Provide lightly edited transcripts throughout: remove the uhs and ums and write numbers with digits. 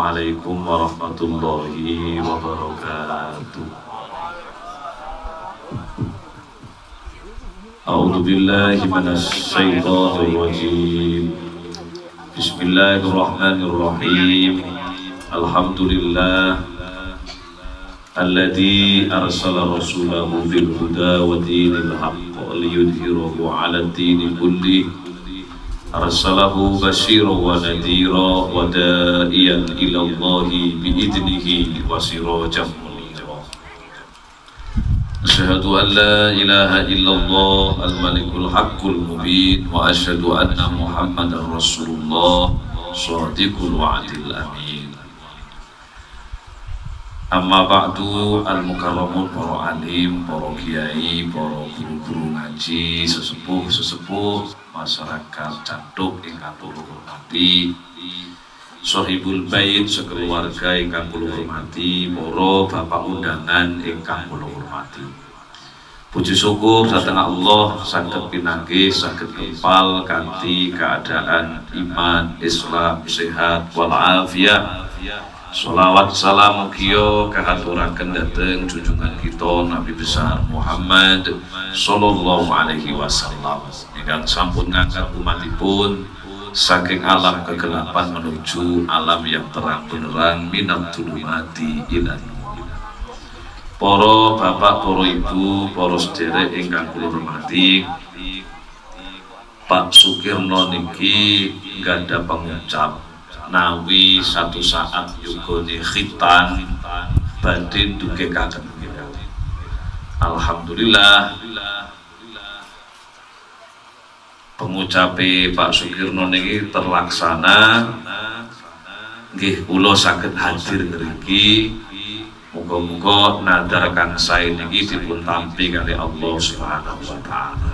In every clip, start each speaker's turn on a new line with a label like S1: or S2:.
S1: Assalamualaikum warahmatullahi wabarakatuh. A'udzu billahi minasy syaithanir rajim. Bismillahirrahmanirrahim. Alhamdulillah alladzi arsala rasulahu bil huda wa dinil haqq liyudhhirahu 'ala ad-dini kullihi. Arsalahu basyiran wa nadhira wa da'iyan ila Allahi bi'idnihi wa sirajan munira. Asyhadu an la ilaha illallah al-malikul haqqul mubin wa asyhadu anna Muhammadar Rasulullah shadiqul wa'dil amin. Amma ba'du, al-mukarramun, para alim, para kiai, para guru-guru ngaji, sesepuh-sesepuh masyarakat Canduk ingkang kula hormati, Sohibul Bait sekeluarga ingkang kula hormati, para bapak undangan ingkang kula hormati. Puji syukur dhateng Allah saged pinanggih saged kempal kanthi keadaan iman, Islam, sehat walafiat. Sholawat salam mugia kahaturaken dhateng junjungan kita Nabi besar Muhammad sallallahu alaihi wasallam ingkang sampun ngangkat umatipun saking alam kegelapan menuju alam yang terang benderang minat dzulumati ila nur. Para bapak, para ibu, para sedherek ingkang kula hormati, Pak Sukirno niki ganda pengucap nawi satu saat yugone khitan badhe ndugekaken. Alhamdulillah pengucape Pak Sukirno niki terlaksana. Nggih kula saged hadir ngriki. Muga-muga nadhar kang sae niki dipun tampi kali Allah Subhanahu wa taala.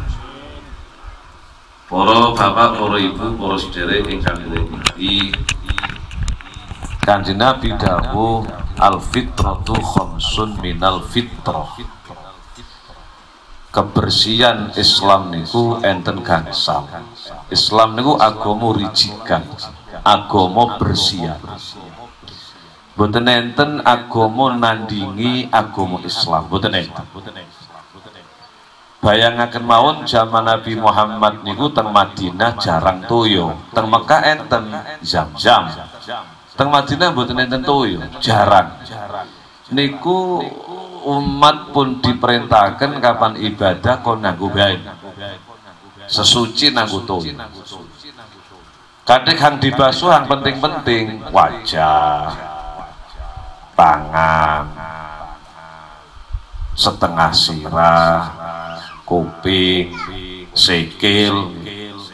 S1: Para bapak, para ibu, para sedherek ingkang kula hormati, Kanjeng Nabi dawuh al-fitratu khamsun minal fitrah. Kebersihan Islam niku enten gangsal. Islam niku agama rijikan, agama bersihan. Boten enten agama nandingi agama Islam, boten enten. Bayangaken mawon zaman Nabi Muhammad niku teng Madinah jarang toyo, teng Mekah enten Zam-zam. Teng Madinah mboten enten toyo, jarang. Niku umat pun diperintahkan kapan ibadah kon nganggo bae. Sesuci nganggo toyo. Kadek hang dibasuh hang penting-penting wajah, tangan, setengah sirah, kuping, sikil,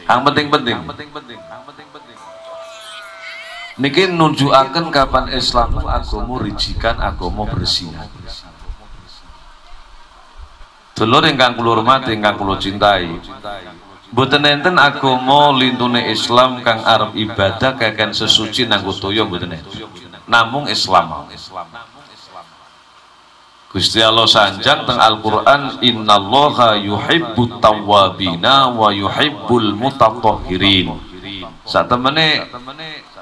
S1: hang penting-penting. Niki nunjukaken kapan Islam agama rijikan, agama bersihan. Dulur ingkang kula hormati, ingkang kula cintai, mboten enten agama lintune Islam kang arep ibadah keken sesuci nganggo toya, mboten enten. Namung Islam. Gusti Allah sanjang teng Al-Qur'an, innallaha yuhibbut tawwabina wa yuhibbul mutatahhirin. Satemene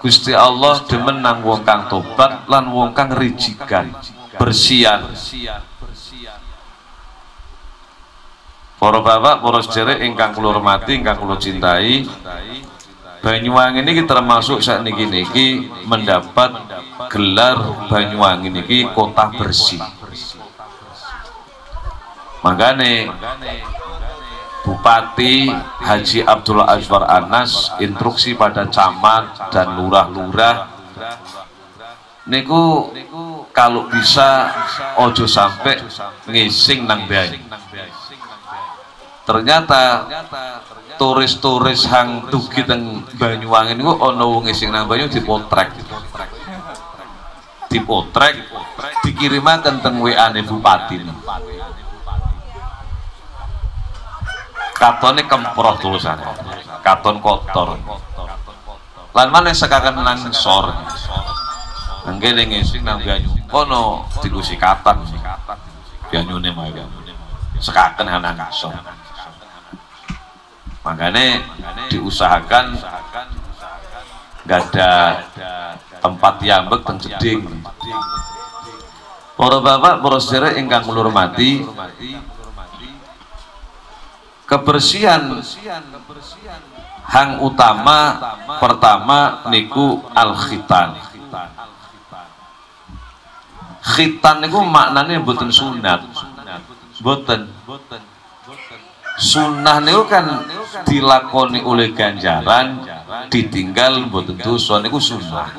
S1: Gusti Allah demen nang wong kang tobat lan wong kang rijikan, bersihan. Para bapak, para sedherek ingkang kula hormati, ingkang kula cintai, Banyuwangi niki termasuk sakniki niki mendapat gelar Banyuwangi niki kota bersih. Makane Bupati Haji Abdullah Azwar Anas instruksi pada camat dan lurah-lurah niku kalau bisa ojo sampai ngising nang bae. Ternyata turis-turis hang dugi teng Banyuwangi niku ana wong ngising nang banyu dipotrek. Dipotrek dikirimaken teng WA-ne bupati. Katone kemproh tulisane, katon kotor. Lan maneh sekaken nang sor. Nggih ngising nang banyu. Kono dikusikatan. Banyune mawon. Sekaken nang sor. Makanya diusahakan Gak ada tempat yambek teng jeding. Para bapak, para sedherek ingkang kula hormati, kebersihan hang utama pertama niku al khitan. Khitan niku maknane mboten sunat. Mboten. Sunnah niku kan dilakoni oleh ganjaran, ditinggal mboten dosa niku sunnah.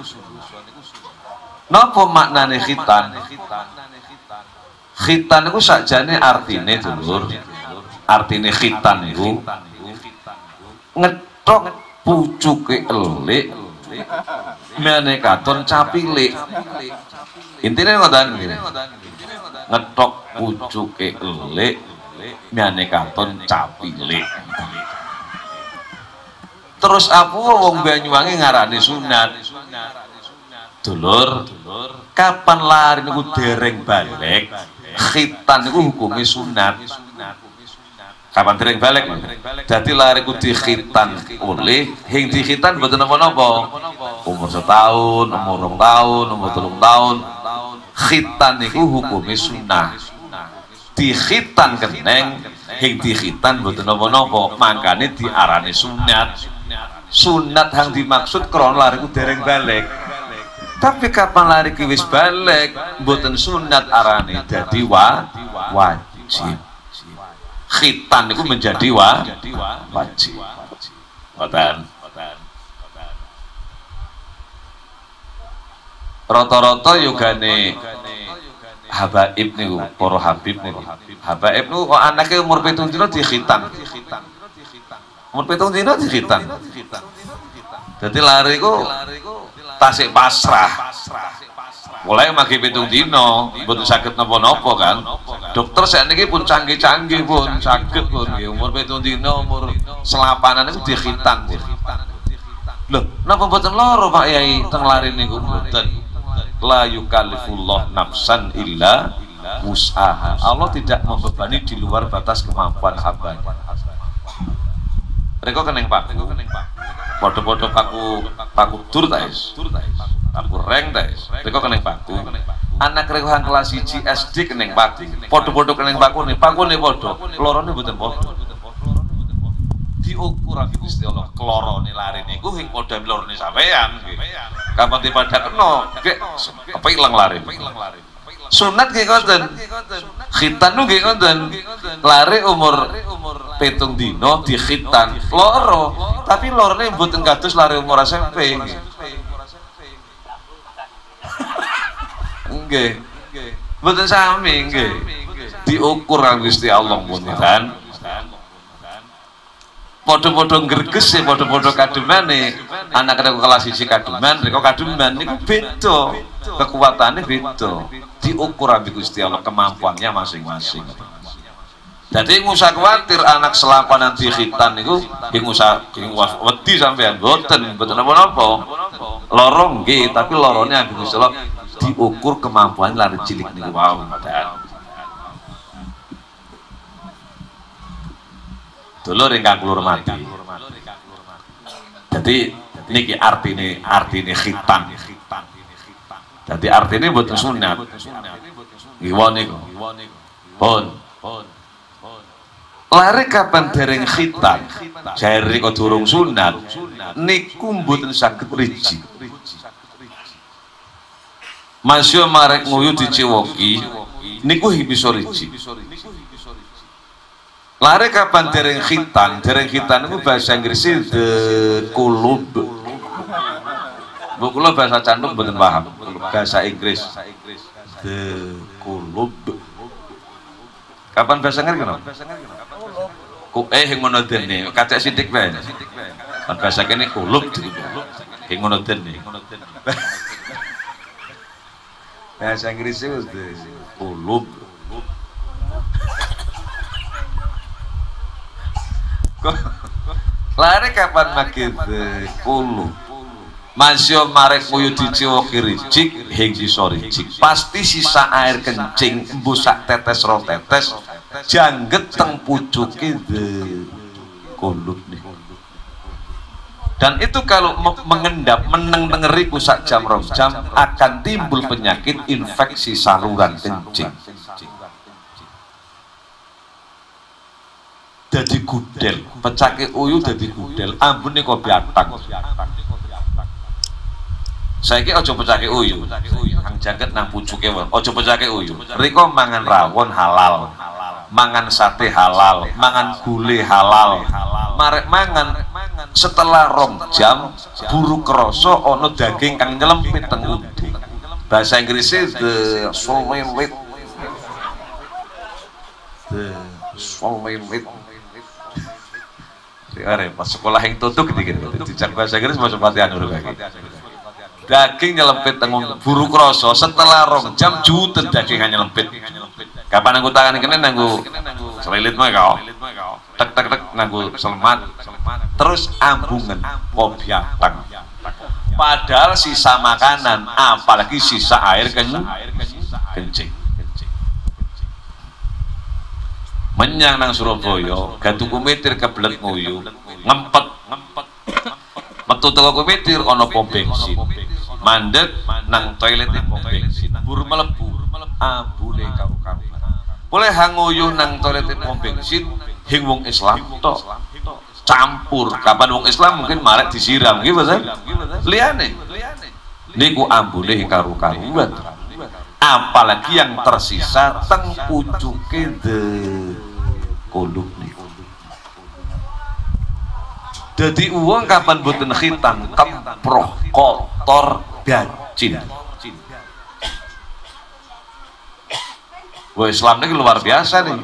S1: Napa maknane khitan? Khitan niku sakjane artine dulur. Artine khitan niku ngethok pucuke elik mene katon capilik. Intine ngoten nggih. Ngethok pucuke elik mene katon capilik. Terus apa wong Banyuwangi ngarani sunat? Dulur, kapan lari niku dereng balik, khitan niku hukumnya sunat. Kapan dereng balik? Jadi lari ku dikhitan oleh, hing dikhitan mboten napa-napa. Umur setahun, umur 2 tahun, umur 3 tahun. Khitan niku hukumnya sunat. Dikhitan keneng, hing dikhitan mboten napa-napa, makane diarani sunat. Sunat hang dimaksud krana lari ku dereng balik. Tapi kapan lari ki wis balik mboten sunat arane dadi wajib. Khitan itu menjadi wajib. Ngoten. Rata-rata yogane habaib niku, para habib niku. Habaib niku kok anake umur 7 dina dikhitan. Umur 7 dina dikhitan. Dadi lari ku tasik pasrah. Mulai magi 7 dina, mboten saged napa-napa kan. Dokter sakniki pun canggih-canggih pun saged pun nggih umur 7 dina, umur selapanan niku dikhitan. Lho, napa mboten loro Pak Yai teng lari niku mboten. La yukallifullah nafsan illa wus'aha. Allah tidak membebani di luar batas kemampuan hamba. Reko keneng Pak. Podo-podo paku dur ta is. Paku reng ta is. Reko keneng paku. Anak reko hang kelas 1 SD keneng paku. Podo-podo keneng pakune. Pakune podo. Klorone mboten podo. Diukur abi Gusti Allah klorone lari niku hing padha lorone sampean nggih. Kapan dipada kena nggih kepilang lari. Sunat nggih ngoten. Khitan nggih ngoten. Lari umur 7 dina dikhitan loro, tapi lorone mboten kados lari umur SMP nggih. Nggih. Mboten sami nggih. Diukur karo Gusti Allah punten. Podo-podo nggerges e, podo-podo kademane. Anak rek kelas 1 kademan, rek kademan niku beda. Kekuatannya beda. Diukur ambi Gusti Allah kemampuannya masing-masing. Jadi ngusah khawatir anak selapanan dikhitan niku ngusah wedi sampean mboten napa-napa. Loro nggih, tapi lorone ambi Gusti Allah diukur kemampuan lari cilik niku wau. Dulur ingkang kula hormati. Jadi niki artine khitan. Jadi artine mboten sunat. Nggih niku. Pun. Lare kapan dereng khitan, jare kok durung sunat, niku mboten saged riji. Masya marek nguyu dicewoki, niku bisa riji. Lare kapan dereng khitan itu bahasa Inggrisnya the kulub. Bu kula bahasa canduk mboten paham. Bahasa Inggris the kulub. Kapan bahasa Inggris kenapa? Hing ngono dene, kacek sithik wae. Bahasa kene kulub hing ngono dene. Bahasa Inggrisnya the kulub. Lari kapan makin kulu masih marek muyu dicewoki ricik hing disori cik pasti sisa air kencing embusak tetes ro tetes jangget teng pucuki kulub nih
S2: Dan itu kalau mengendap, meneng-nengeriku sak jam rong jam akan timbul penyakit infeksi saluran kencing. Jadi gudel, pecake uyu jadi gudel, ambune kok biatang. Saiki aja pecake uyu, kang jaket nang pucuke wae. Aja pecake uyu. Riko mangan rawon halal, mangan sate halal, mangan gule halal. Marek mangan setelah rong jam buru kroso ono daging kang nyelempit teng undi. Bahasa Inggrisnya the swollen lip. The swollen lip. Pas sekolah yang tutup gitu. Dicak bahasa Inggris masuk latihan dulu kayak gitu. Daging nyelempit teng buru kroso setelah rong jam jutet daging nyelempit. Kapan aku tangan kene nanggu selilit mah kau. Tek tek tek nanggu selamat. Terus ambungan kobiatang. Padahal sisa makanan, apalagi sisa air kencing. Menyang nang Surabaya, gatu kumitir kebelet nguyu, ngempet. Metu teko kumitir ana pom bensin. Mandek nang toilet pom bensin. Buru mlebu, ambune karo-karo. Boleh hanguyuh nang toilet pom bensin, hing wong Islam tok. Campur, kapan wong Islam mungkin marek disiram gitu kan? Liyane niku ambune karu-karuan. Apalagi yang tersisa teng pucuke de koluk niku. Dadi uang kapan boten khitan kemproh kotor bacin. Wah, Islam ini luar biasa nih.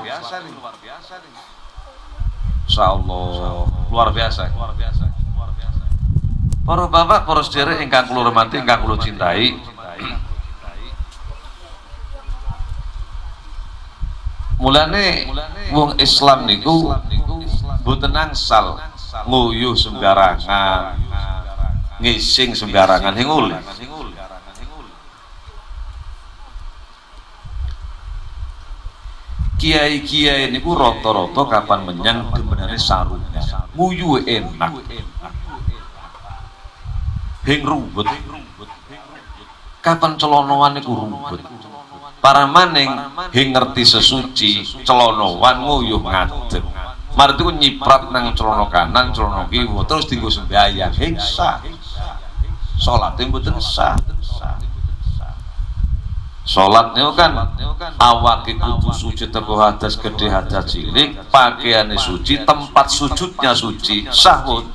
S2: Insyaallah luar biasa. Para bapak, para sedherek ingkang kula hormati, ingkang kula cintai. Mulane wong Islam niku mboten angsal nguyuh sembarangan, ngising sembarangan hingul. Kiai-kiai niku rata-rata kapan menyang demenane sarungnya. Nguyu enak. Hing ruwet. Kapan celonoan niku ruwet. Para maning hing ngerti sesuci, celonoan nguyuh ngadeg. Mari itu nyiprat nang celono kanan, celono kiwa, terus dienggo sembahyang. Hing sah. Salate mboten sah. Sholat niku kan awake kudu suci teko hadas gede hadas cilik, pakaiane suci, tempat sujudnya suci, sahut.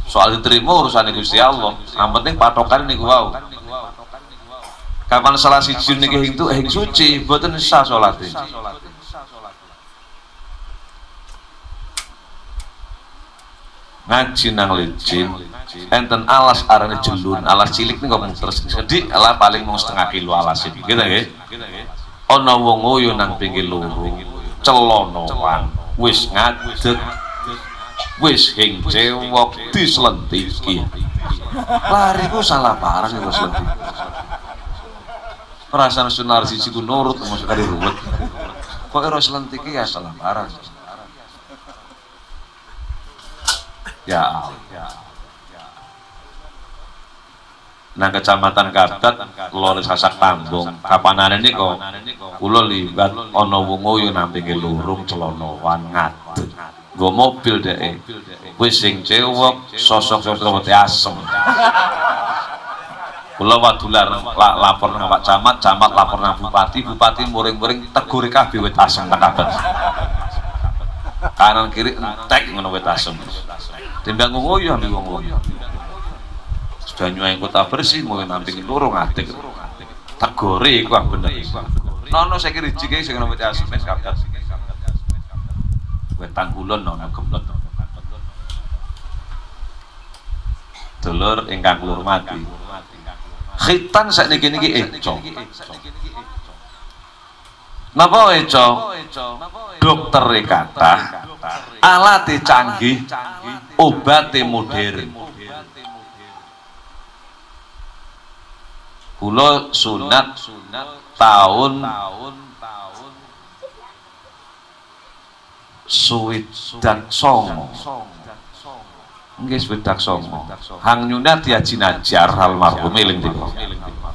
S2: Soal diterima urusan Gusti Allah. Yang penting patokan niku wau. Kapan salah siji niki hing suci, mboten sah salate. Ngaji nang licin enten alas arane jelun, alas cilik nih ngomong terus sedih, alah paling mau setengah kilo alas ini gitu nggih. Ana wong nguyu nang pinggir loro celonoan wis ngadeg wis hing cewok dislentiki. Lari ku salah parang iku slentiki. Perasaan sunar siji ku nurut masuk kali ruwet. Kok ero slentiki ya salah parang. Ya Allah. Nang kecamatan Kabdat lor Sasak Tambung kapanane niku kula libat ana wong nguyu nang pinggir lurung celonoan ngadeg nggo mobil dheke wis sing cewek sosok-sosok asem. Kula wadular lapor nang Pak Camat, camat lapor nang bupati, bupati muring-muring tegure kabeh wit asem nang Kabdat. Kanan kiri entek ngono wit asem. Timbang nguyu ambil wong nguyu. Sudah nyuai kota bersih, mau nampingin loro ngadeg. Tegore iku bener. Nono saya kira jike sing nomor asmes Kabdat. Wetang kulon nono geblot. Dulur ingkang kula hormati. Khitan sakniki niki eco. Napa eco? Dokter kata alat canggih, obat modern. Kula sunat tahun suwit dan songo nggih swedak songo. Hang nyunat ya Haji Najar almarhum eling dika.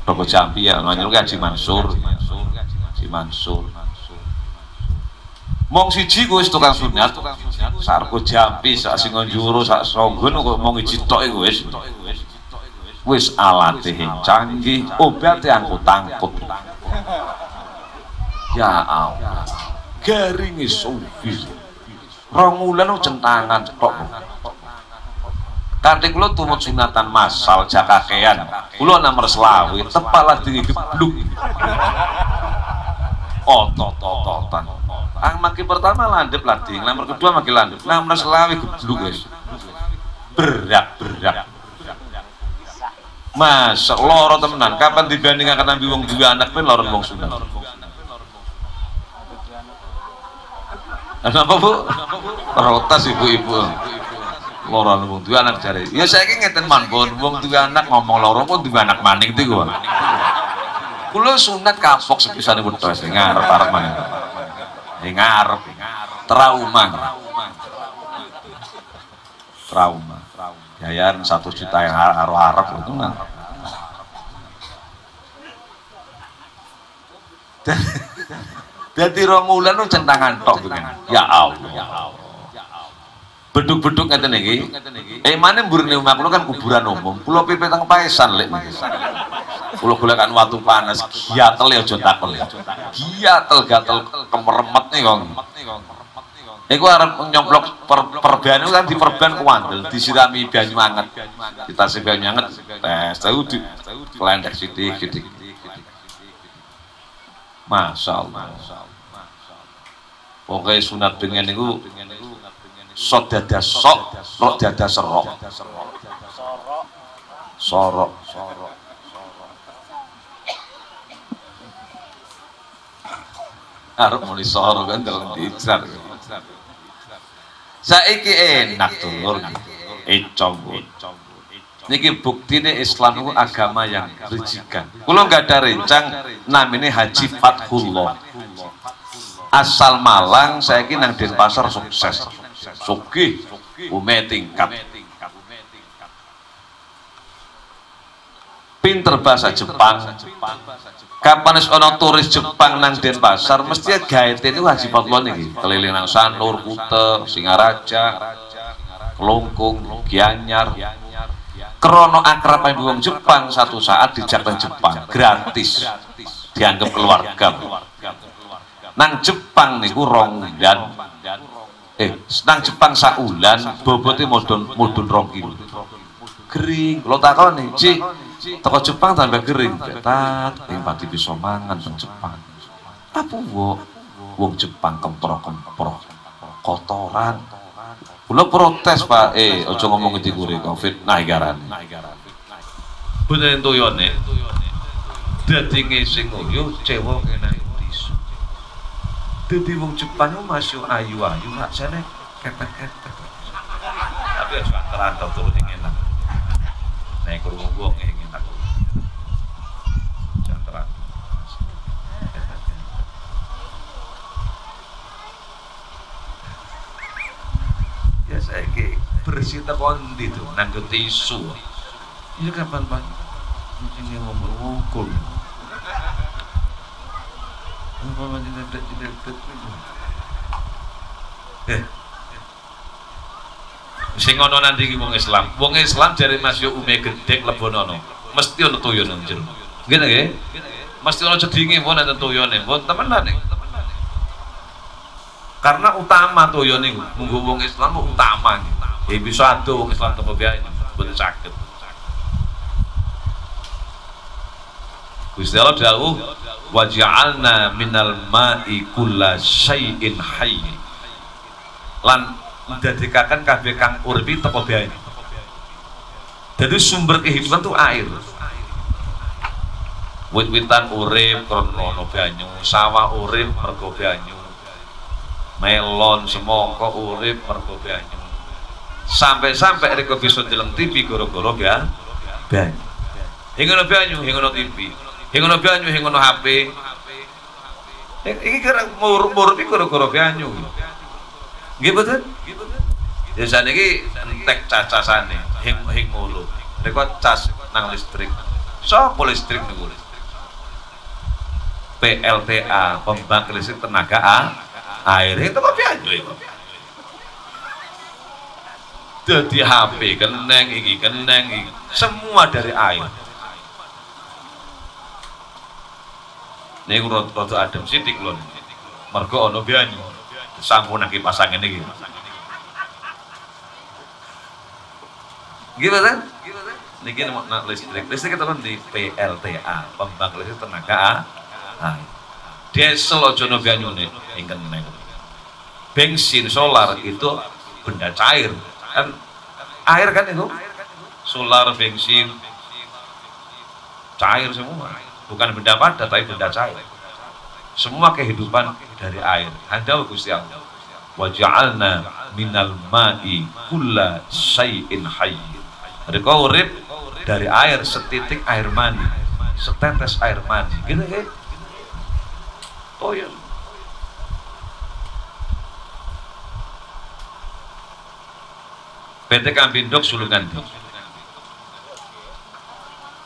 S2: Toko Jambi ya nanyur Haji Mansur. Haji Mansur. Mong siji kuwi tukang sunat. Sarko Jambi sak Singonjuru sak Songgon kok mong siji tok iku wis. Wis alate canggih, obate angkut-angkut. Ya Allah. Garinge sufi. Rong wulan centangan tok. Kanthi kula tumut sunatan massal jakakean. Kula nomor selawe tepalah digebluk. Otot-ototan. Maki pertama landep lading, nomor kedua maki landep. Nomor selawe gebluk wis. Berak. Mas, loro temenan. Kapan dibandingkan nabi wong dua anak pun loro wong sunat. Apa Bu? Protes ibu-ibu. Loro wong dua anak jare. Ya saiki ngeten mawon, wong dua anak ngomong loro pun dua anak maning iki kok. Kula sunat kapok sepisane wedhus ngarep-arep maning. Ngarep. Trauma. Yayan 1 juta yang arep itu nang. Dadi rong wulan nu centangan tok begini. Ya Allah. Beduk-beduk ngeten iki. Mane mburine omah kula kan kuburan umum. Kula pipi teng paesan lek niki. Kula golekkan watu panas, giatel aja takon. Giatel gatel kemeremet nih kok. Iku arep nyomplok perban kan diperban kuandel, disirami banyu anget. Ditasi banyu anget, tes tahu di kelendek sithik-sithik. Masyaallah. Pokoke sunat bengen niku sok dadas sok, rok dadas serok. Sorok. Arep muni sorok kan dalam dijar. Saiki enak dulur econg. Niki buktine Islam itu agama yang rijikan. Kula nggak ada rencang namanya Haji Fathullah. Asal Malang saiki nang Denpasar sukses. Sugih ume tingkat. Pinter bahasa Jepang. Kapan ana turis Jepang nang Denpasar mesti gaete itu Haji Fathullah niki keliling nang Sanur, Kute, Singaraja, Kelungkung, Gianyar. Krono akrab ambek wong Jepang satu saat dijak nang Jepang gratis. Dianggap keluarga. Nang Jepang niku rong wulan. Nang Jepang sak wulan bobote mudhun 2 kilo. Kering, lo takoni, Ci, toko Jepang tambah kering, ketat, yang pati bisa mangan nang Jepang. Apa wong Jepang kempro-kempro, kotoran. Kula protes Pak, ojo ngomong iki kure Covid naigaran. Bener toyone. Dadi sing ngoyo cewek kena tisu. Dadi wong Jepang masih ayu-ayu, rasane ketek-ketek. Tapi ya terantau turun yang enak. Naik ke rumah gua ingin aku jangan ya saya ke bersih tekondi tuh nanggut tisu ini kapan Pak ini ngomong ngukul sing ngono nanti ki wong Islam jare Mas yo ume gedhek lebonono mesti ana tuyone njero ngene nggih mesti ana cedhinge pun ana tuyone pun temenan karena utama tuyone niku munggo wong Islam utama bisa ado wong Islam tanpa biaya mboten saged Gusti Allah dawuh wa ja'alna minal ma'i kulla syai'in hayy lan mendadikakan kabeh kang urip teko banyu. Jadi sumber kehidupan itu air. Wit-witan urip krana banyu, sawah urip mergo banyu. Melon semangka urip mergo banyu. Sampai-sampai rek bisa deleng TV gara-gara banyu. Hingono banyu, hingono TV. Hingono banyu, hingono HP. Iki kira mur-mur iki gara-gara banyu. Nggih betul? Desa niki entek cacasane hing mulu. Mereka cas nang listrik. Sopo listrik niku? PLTA, pembangkit listrik tenaga air. Itu kok piye iku? Dadi HP keneng iki, semua dari air. Niku rada adem sithik lho. Mergo ana banyu. Sampun nang kipas angin iki. Gimana? Niki nak listrik itu kan di PLTA, pembangkit listrik tenaga air. Diesel aja ono banyune, ingkang meneh. Bensin, solar itu benda cair. Kan air kan itu? Solar, bensin cair semua. Bukan benda padat tapi benda cair. Semua kehidupan dari air. Handal Gusti Allah. Wa ja'alna minal ma'i kulla syai'in hayy. Mereka urip dari air, setitik air mani, setetes air mani, gitu ya. Oh ya. PT Kampindok Sulungan Dok.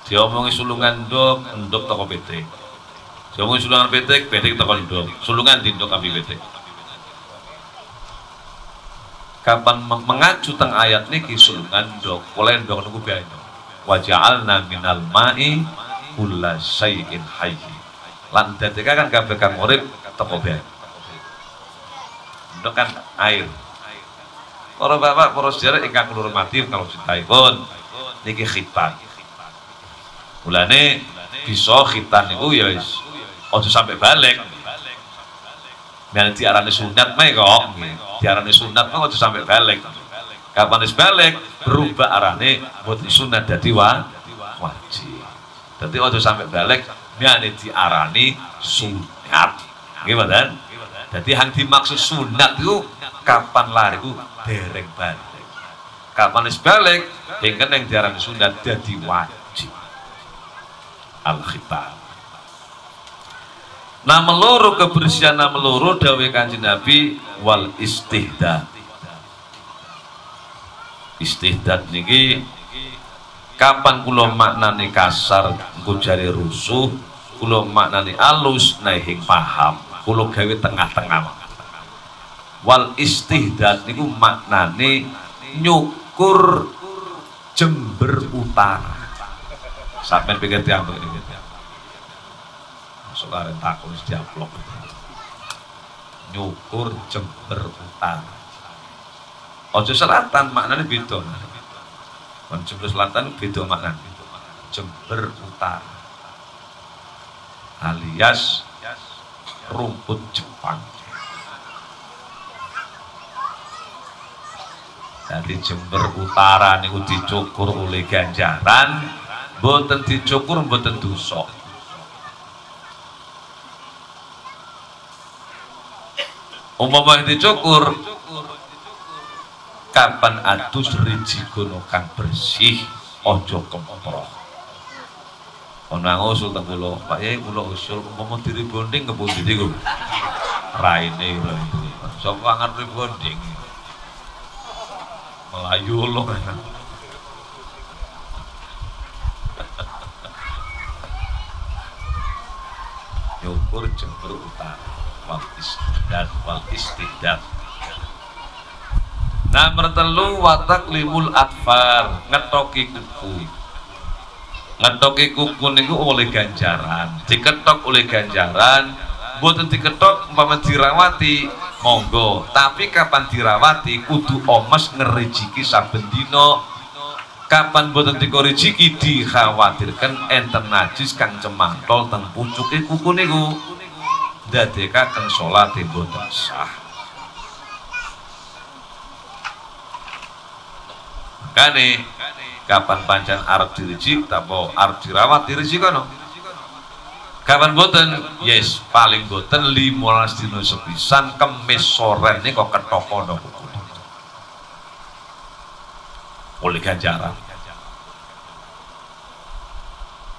S2: Diomongi Sulungan Dok, Ndok toko PT. Diomongi Sulungan PT, PT toko Ndok. Sulungan Dindok Kampi PT. Kapan mengacu teng ayat niki Sulungan Dok, oleh ndok niku banyu. Wa ja'alna minal ma'i kulla syai'in hayy. Lan dadeka kan kabeh kang urip teko banyu. Ndok kan air. Para bapak, para sedherek ingkang kula hormati kalau cintaipun niki khitan. Mulane bisa khitan niku ya wis aja sampai balik. Nek diarani sunat mah kok, diarani sunat mah aja sampai balik. Kapan wis balik berubah arane mboten sunat dadi wajib. Dadi aja sampai balik nek diarani sunat. Nggih mboten? Dadi hang dimaksud sunat itu kapan lari ku dereng balik. Kapan wis balik hingga yang diarani sunat dadi wajib. Al-khitan. Nama loro kebersihan, nama loro dawuh Kanjeng Nabi wal istihdad. Istihdad niki kapan kula maknane kasar engko jare rusuh, kula maknane alus nahing paham, kula gawe tengah-tengah. Wal istihdad niku maknane nyukur Jember Utara. Sampeyan pikir tiang iki. Soalnya takut diaplok. Nyukur Jember Utara. Ojo selatan maknanya beda. Jember Selatan beda maknanya. Jember Utara alias rumput Jepang. Jadi Jember Utara niku dicukur oleh ganjaran, mboten dicukur mboten dosa. Umpama dicukur kapan adus rijigono kang bersih ojo kemprok. Ana ngusul teng kula, Pak Yai kula usul umpama diribonding kepundi niku. Raine sapa angar ribonding. Melayu lo kan. Nyukur Jember Utara. Wal istihdad. Nomor 3 watak limul atfar, ngetoki kuku. Ngetoki kuku niku oleh ganjaran. Diketok oleh ganjaran, mboten diketok umpama dirawati monggo, tapi kapan dirawati kudu omes ngerijiki saben dina. Kapan mboten dikorijiki dikhawatirkan enten najis kang cemantol teng pucuke kuku niku. Dadekaken salat mboten sah. Makane kapan pancen arep dirijik tapa arep dirawat dirijikono. Kapan boten? Yes, paling boten 15 dina sepisan Kemis sore kok ketoko no kuku. Oleh ganjaran.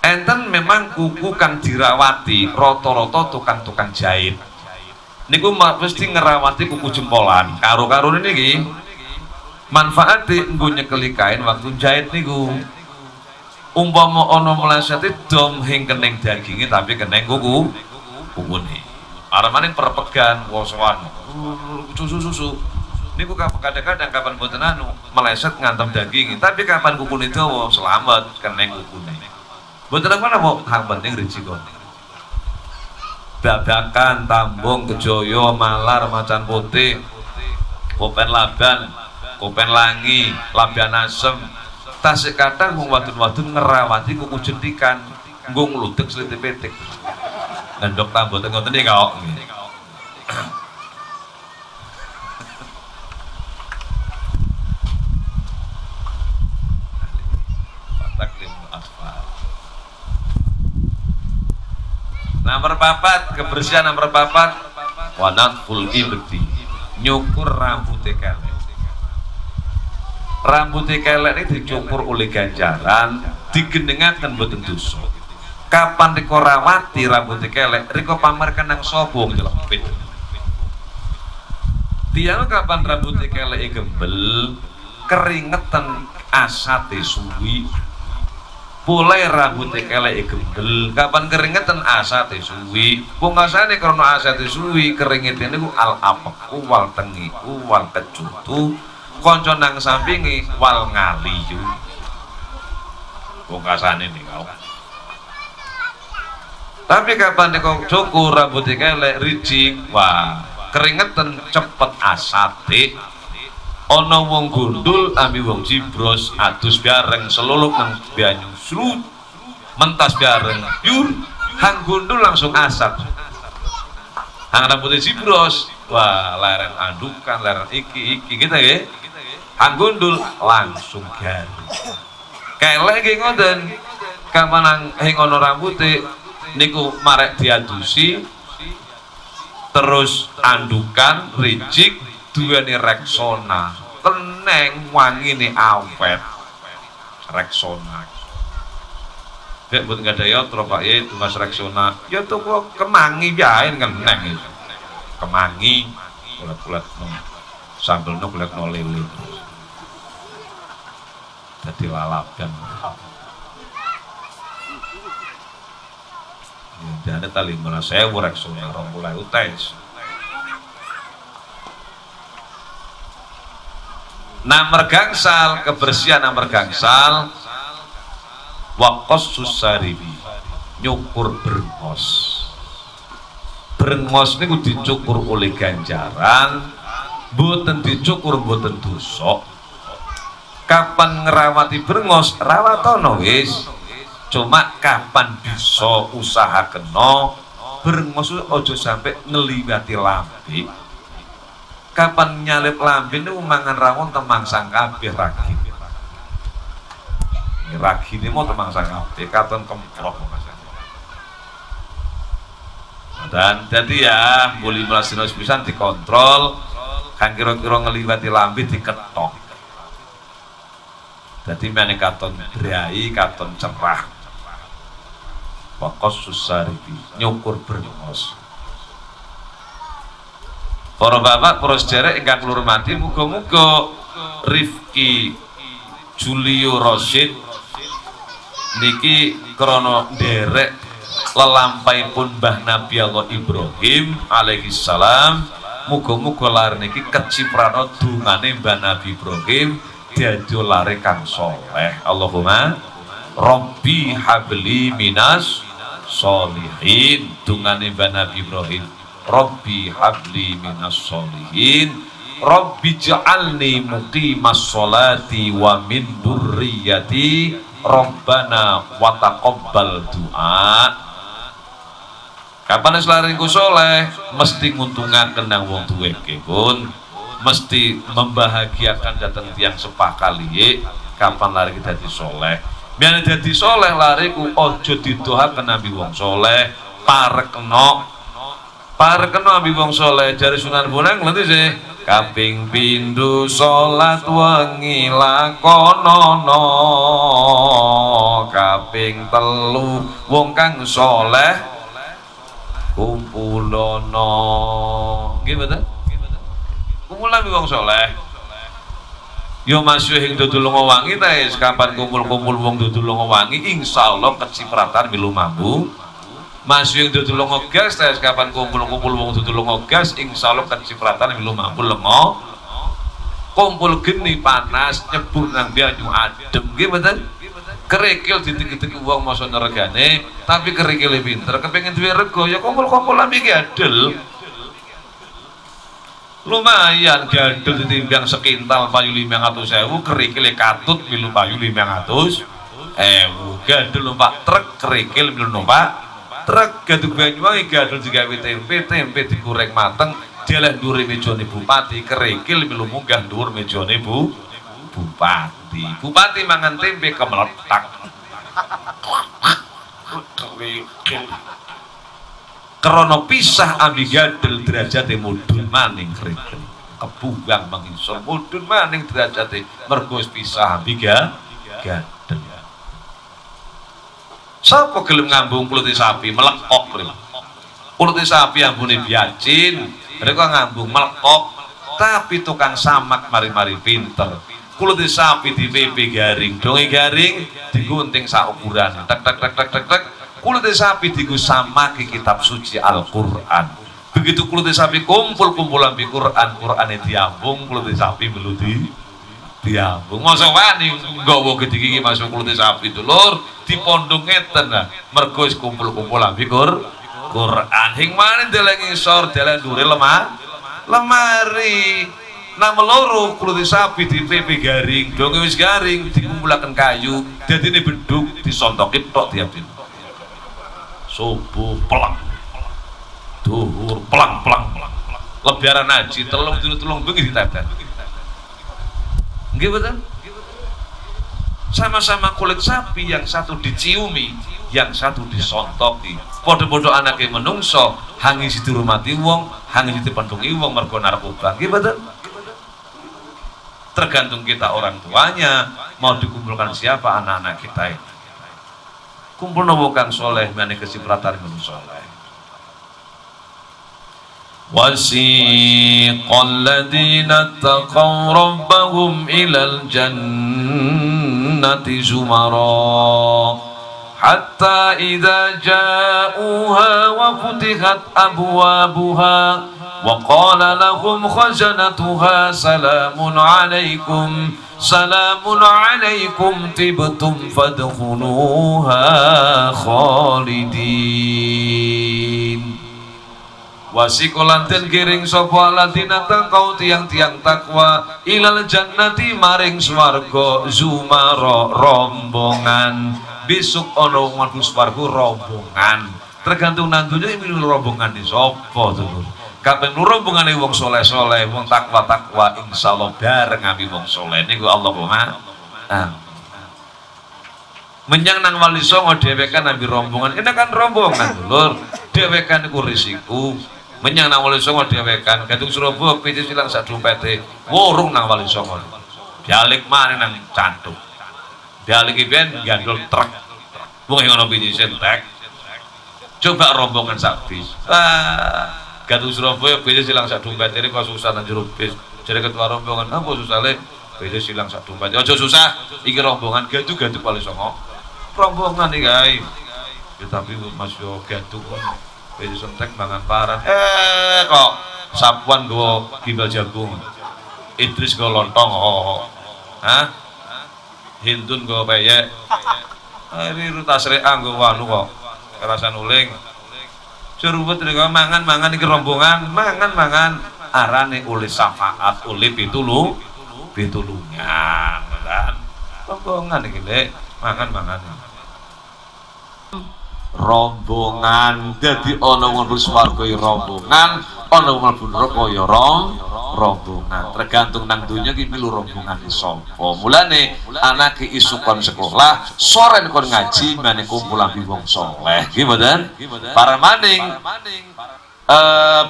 S2: Enten memang kuku kang dirawati rata-rata tukang-tukang jahit. Niku mesti ngerawati kuku jempolan. Karo-karo niki manfaate nggo nyekeli kain waktu jahit niku. Umpama ana mlesete dom hing kening daginge tapi kening kukune. Aremane perpegan wosoan. Susu. Niku kadang-kadang kapan mboten anu meleset ngantem daging, tapi kapan kukune dawa selamat kening kukune. Mboten apa mau hang penting rezeki. Babakan, Tambung, Kejoyo, Malar, Macan Putih, Kopen Laban, Kopen Langi, Laban Asem. Tasik kadang wong wadon-wadon ngerawati kuku jentikan, nggo ngludeg sliti-pitik. Ngendok tambah ngoten iki kok. Nomor 4, kebersihan nomor 4, wanatful ibti, nyukur rambut kelek. Rambut kelek ini dicukur oleh ganjaran, digenengaken boten dosa. Kapan riko rawati rambut kelek, riko pamerkan nang sapa nyelepit. Tiyang kapan rambut kelek gembel, keringetan asate suwi. Mulai rambut kelek gembel, kapan keringetan asate suwi. Wong asane krana asate suwi, keringete niku al apeku wal tengiku wal kecutu. Konco nang sampingi wal ngaliyu. Wong kasane niku. Tapi kapan nek cukur rambut kelek ricik, wah keringetan cepet asate. Ana wong gundul ambi wong cibros adus bareng seluluk nang banyu srut mentas bareng yur hang gundul langsung asap. Hang rambut cibros wah leren andukan leren iki gitu ya. Hang gundul langsung garu. Kelek iki ngoten. Kapan hing ana rambuté niku marek diadusi terus andukan ricik duweni Rexona teneng wangine awet Rexona. Dek mboten gadaya tro Pak Ye Mas Rexona ya tuku kemangi biae keneng itu. Kemangi kulit-kulit sambelno kulit lele. Dadi lalaban. Ya dene tali 15.000 Rexona 20.000 tes. Nomor gangsal, kebersihan nomor gangsal, wakos susaribi, nyukur brengos. Brengos ini dicukur oleh ganjaran, boten dicukur boten dosa. Kapan ngerawati brengos, rawatono wis. Cuma kapan bisa usaha kena brengos ojo sampai ngeliwati lambe. Kapan nyalip lambe niku mangan rawon temangsang kabeh ragi. Ragi ini mau temangsang kabeh katon kemprok dan jadi ya boleh melaksanakan pisan dikontrol kan kira-kira ngeliwati lambe diketok. Jadi mene katon brai katon cerah. Wakos susaribi nyukur brengos. Para bapak, para sederek ingkang kula hormati, muga-muga Rifki Julio Rosid niki krana nderek lelampaipun Mbah Nabi Allah Ibrahim alaihi salam, muga-muga lare niki keciprana dungane Mbah Nabi Ibrahim dadi lare kang saleh. Allahumma Rabbi habli minas sholihin, dungane Mbah Nabi Ibrahim. Rabbi habli minas sholihin, Rabbi ja'alni muqimas sholati wa min durriyati, Rabbana wa taqabbal du'a. Kapan selariku soleh mesti nguntungaken nang wong tuweke pun, mesti membahagiakan datang tiang sepah kaliye. Kapan lari kita dadi soleh, biar dadi soleh lariku ojo didoaken nabi wong soleh parekno ambi wong soleh jari Sunan Bonang nanti sih kaping pindho salat wengi lakonono, kaping telu wong kang soleh kumpulono. Nggih mboten? Kumpulan wong soleh. Yo masih hing dodol wangi ta kapan kumpul-kumpul wong dodol wangi insyaallah kecipratan milu mambu. Masih hing dodol gas ta kapan kumpul-kumpul wong dodol gas insyaallah kecipratan milu mambu lengo. Kumpul geni panas nyebur nang banyu adem nggih mboten. Kerikil ditik-ditik wong masa regane tapi kerikile pinter kepengin duwe rego ya kumpul-kumpul lambe iki adel. Lumayan gadul ditimbang sekintal payu 500.000 kerikil katut milu payu 500.000 gadul numpak truk kerikil milu numpak truk gadul Banyuwangi gadul digawe tempe digoreng mateng jalan dhuwur mejane bupati kerikil milu munggah dhuwur mejane bupati mangan tempe kemeletak kerikil krono pisah ambi gadel derajate mudhun maning kerikil kebuang mangisor mudhun maning derajate mergo pisah ambi gadel. Sapa gelem ngambung kulite sapi melekok kulite sapi ambune biacin mereka ngambung melekok tapi tukang samak mari-mari pinter kulite sapi di PP garing donge garing digunting sak ukuran tek kulite sapi dienggo sama ke kitab suci Al-Qur'an. Begitu kulite sapi kumpul-kumpul ambi Qur'ane diambung kulite sapi melu diambung. Masa wani nggawa gedhe iki masuk kulite sapi dulur dipondhong ngeten nah. Mergo wis kumpul-kumpul ambi Qur'an. Hing maneh deleng isor dalan dhuwure lemari. Nama loro kulite sapi di PP garing, donge wis garing dikumpulaken kayu, dadine beduk disontoki tok tiap dina. Subuh pelang duhur pelang lebaran haji telung bengi ditetet nggih betul sama-sama kulit sapi yang satu diciumi yang satu disontoki podo-podo anake menungso hangi dirumati wong hangi dipendungi wong mergo narkoba nggih betul tergantung kita orang tuanya mau dikumpulkan siapa anak-anak kita ini kumpul nopo kang soleh mane kecipratan men soleh wasiqal ladina taqaw rabbahum ilal jannati zumara hatta idza ja'uha wa futihat abwabuha wa qala lahum khazanatuha salamun alaikum tibtum fadkhuluha khalidin wasikolan den giring sapa ladina taqau tiang-tiang takwa ilal jannati maring swarga zumara rombongan besok ana wong mlebu swarga rombongan tergantung nang donya milih rombongan di sapa to kaping rombongane wong soleh-soleh, wong takwa-takwa insyaallah bareng ambi wong soleh niku Allahumma menyang nang Wali Songo dhewekan ambi rombongan ini kan rombongan dulur dhewekan niku risiko menyang nang Wali Songo dhewekan Gadung Surabaya piti silang sak dompete wurung nang Wali Songo balik maneh nang Canduk balik ben gandul truk wong ngono piti sentek coba rombongan sak bis Gadung Surabaya beda silang sak dompet ini kok susah nang jero bis jadi ketua rombongan apa susah le beda silang sak dompet aja susah iki rombongan Gadung Wali Songo rombongan iki guys ya, tapi Mas yo Gadung beda sentek mangan paran kok sapuan go gimbal jagung Idris go lontong Hindun go peyek ini rutasreang go wanu kok kerasan uling Curubet mereka mangan iki rombongan mangan arane oleh syafaat oleh pitulungan kan rombongan iki lek mangan rombongan dadi ana wong mlebu swarga ya rombongan ana wong mlebu neraka ya rombongan tergantung nang donya iki milu rombongan sapa mulane anake isu kon sekolah sore kon ngaji mane kumpul ambi wong saleh nggih mboten para maning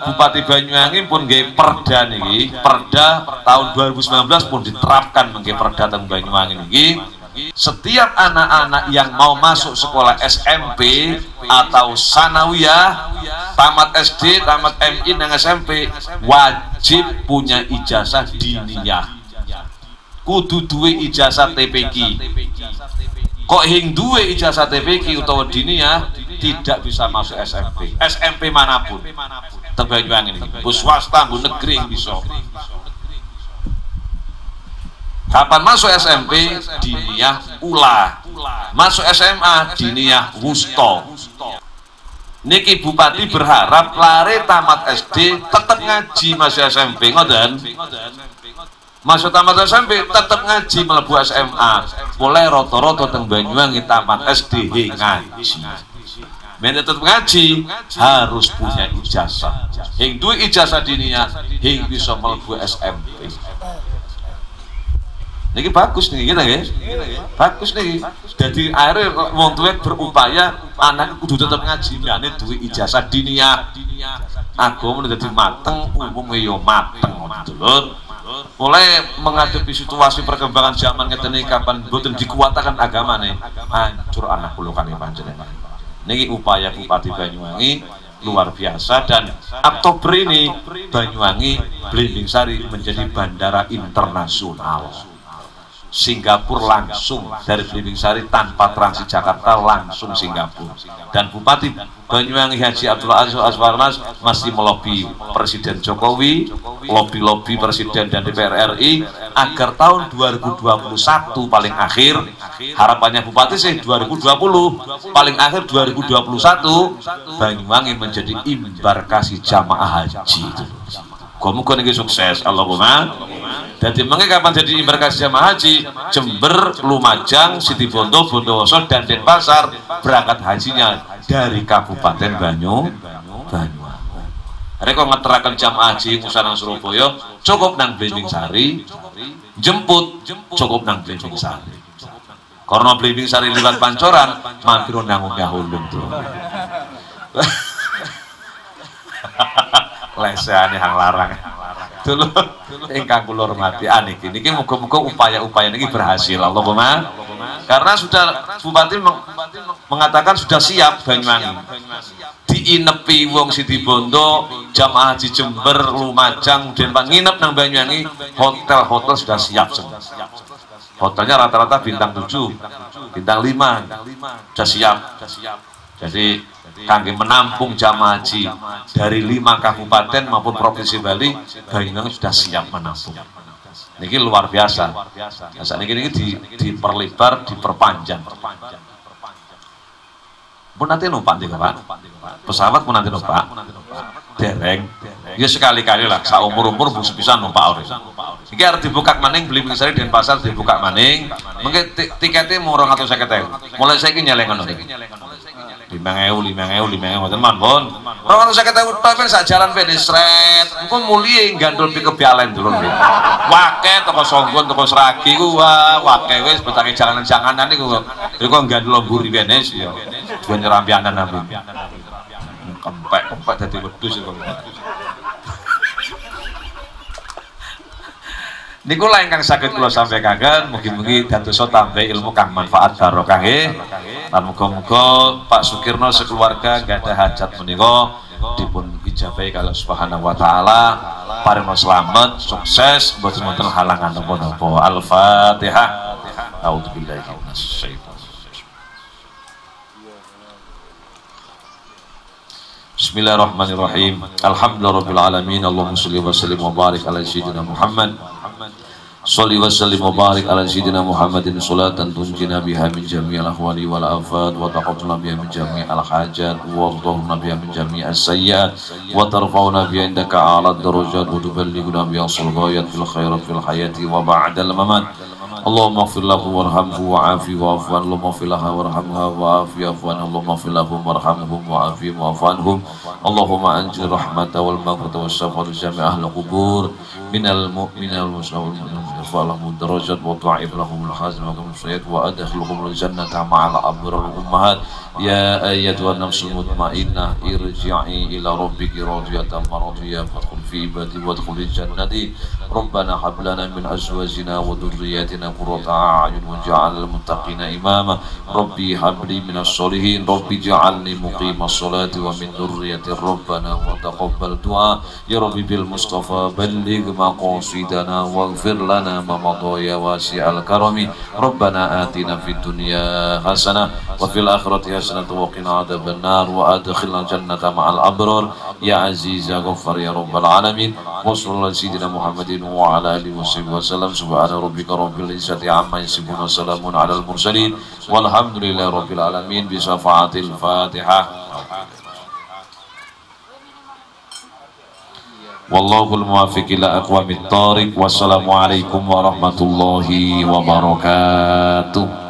S2: Bupati Banyuwangi pun nggih perda niki perda tahun 2019 pun diterapkan mengke perda teng Banyuwangi niki setiap anak-anak yang mau masuk sekolah SMP atau sanawiyah tamat SD, tamat MI dan SMP wajib punya ijazah diniyah kudu duwe ijazah TPQ. Kok hing duwe ijazah TPQ utawa diniyah tidak bisa masuk SMP. SMP manapun. Teng Banyuwangi ini, bu swasta, bu negeri yang bisa. Kapan masuk SMP? Diniyah ula. Masuk SMA? Diniyah wusta. Niki Bupati berharap lare tamat SD tetap ngaji masih SMP, ngoten. Masuk tamat SMP tetap ngaji mlebu SMA. Boleh rata-rata teng Banyuwangi tamat SD ngaji. Men tetap ngaji harus punya ijazah. Hing duwe ijazah diniyah, hing bisa mlebu SMP. Niki bagus nih kita guys, bagus nih. Jadi akhirnya wong tuwek berupaya anak kudu tetap ngaji, jane duwe ijazah diniyah. Agama dadi mateng, umumnya yo mateng dulur. Mulai menghadapi situasi perkembangan zaman ngeten iki kapan boten dikuatakan agama nih, hancur anak kula kan panjenengan. Niki upaya Bupati Banyuwangi luar biasa, dan Oktober ini Banyuwangi Blimbingsari menjadi bandara internasional. Singapura langsung dari Blimbingsari tanpa transit Jakarta langsung Singapura. Dan Bupati Banyuwangi Haji Abdullah Azwarnas masih melobi Presiden Jokowi, lobi Presiden dan DPR RI agar tahun 2021 paling akhir, harapannya Bupati sih 2020, paling akhir 2021 Banyuwangi menjadi embarkasi jamaah haji. Muga-muga niki sukses, Allahumma. Jadi mengapa kapan jadi embarkasi jamaah haji? Jember, Lumajang, Situbondo, Bondowoso dan Denpasar berangkat hajinya dari Kabupaten Banyuwangi. Reko ngeterakan jamaah haji Musanang Surabaya cukup nang Blimbingsari, jemput cukup nang Blimbingsari. Karena Blimbingsari liwat Pancoran, mampir nang Omah Hulung tuh. Lesane hang larang. Dulu ingkang kula hormati niki muga-muga upaya-upaya niki berhasil, Allahumma. Karena sudah Bupati mengatakan sudah siap Banyuwangi. Diinepi wong Situbondo, jamaah haji Jember, Lumajang, Denpasar nginep nang Banyuwangi, hotel-hotel sudah siap semua. Hotelnya rata-rata bintang 7, bintang 5 sudah siap. Jadi kangge menampung jamaah haji dari 5 kabupaten maupun provinsi Bali, Banyuwangi sudah siap menampung. Niki luar biasa. Saat ini diperlebar, diperpanjang. Pun nanti numpak nih Pak. Pesawat pun nanti numpak. Dereng. Ya sekali-kali lah. Saumur-umur bisa numpak orang. Iki harus dibuka maning, Blimbingsari Denpasar dibuka maning. Mungkin tiketnya mau 250.000. Mulai saya ini nyelengan nanti. 5.000 teman pun. 250.000 tapi sak jalan pedesret. Engko mulie gandul pickup bialen dulu nih. Wake toko Songgon, toko Seragi ku wake wis betake janganan-janganan niku. Iku gandul mburi wenes ya. Dua nyerampianan nabi. Kempek dadi wedhus kok. Niku lah ingkang saged kula sampaikan, mugi-mugi dadosa tambah ilmu kang manfaat barokah nggih. Lan muga-muga Pak Sukirno sekeluarga gadah hajat menika dipun ijabahi kalih Subhanahu wa taala, paring slamet, sukses, mboten wonten halangan napa-napa. Al-Fatihah. A'udzubillahi minasyaitonir rajim. Bismillahirrahmanirrahim. Alhamdulillahirabbil alamin. Allahumma shalli wa sallim wa barik ala sayyidina Muhammad. Sholli wa sallim wa barik ala sayyidina Muhammadin salatan tunjina biha min jami'il ahwali wal afat wa taqabbal biha min jami'il hajat wa ardhna biha min jami'is sayyi'at wa tarfa'una biha indaka a'la darajat wa tuballighuna biha ghayat fil khairat fil hayati wa ba'dal mamat. Allahumma ighfir lahu warhamhu wa'afi wa'fu anhu. Allahumma ighfir laha warhamha wa'afi wa'fu anhu. Allahumma ighfir lahum warhamhum wa'afi wa'fu anhum. Allahumma anjil rahmata wal maghfirata wasyafa'ata jami' ahli qubur minal mu'minina wal muslimin warfa lahum darajat wa ta'if lahum al-hazan wa qum sayyid wa adkhilhum al-jannata ma'al abrar ummahat. Ya ayyatuhan nafsul mutmainnah irji'i ila rabbiki radiyatan maradiyah fadkhul fi ibadi wadkhulil jannati. Rabbana hab lana min azwajina wa dhurriyyatina qurrata a'yun waj'alna lil muttaqina imama. Rabbi hab li minas sholihin. Rabbi ij'alni muqimas sholati wa min dhurriyyati. Rabbana wa taqabbal du'a. Ya Rabbi bil Mustafa balligh مقاصدنا واغفر لنا ما مضى يا واسع الكرم ربنا آتنا في الدنيا حسنة وفي الآخرة حسنة وقنا عذاب النار وأدخلنا الجنة مع الأبرار يا عزيز يا غفار يا رب العالمين وصلى الله على سيدنا محمد وعلى آله وصحبه وسلم سبحان ربك رب العزة عما يصفون وسلام على المرسلين والحمد لله رب العالمين بشفاعة الفاتحة. Wallahul muwaffiq ila aqwamit thariq. Wassalamualaikum warahmatullahi wabarakatuh.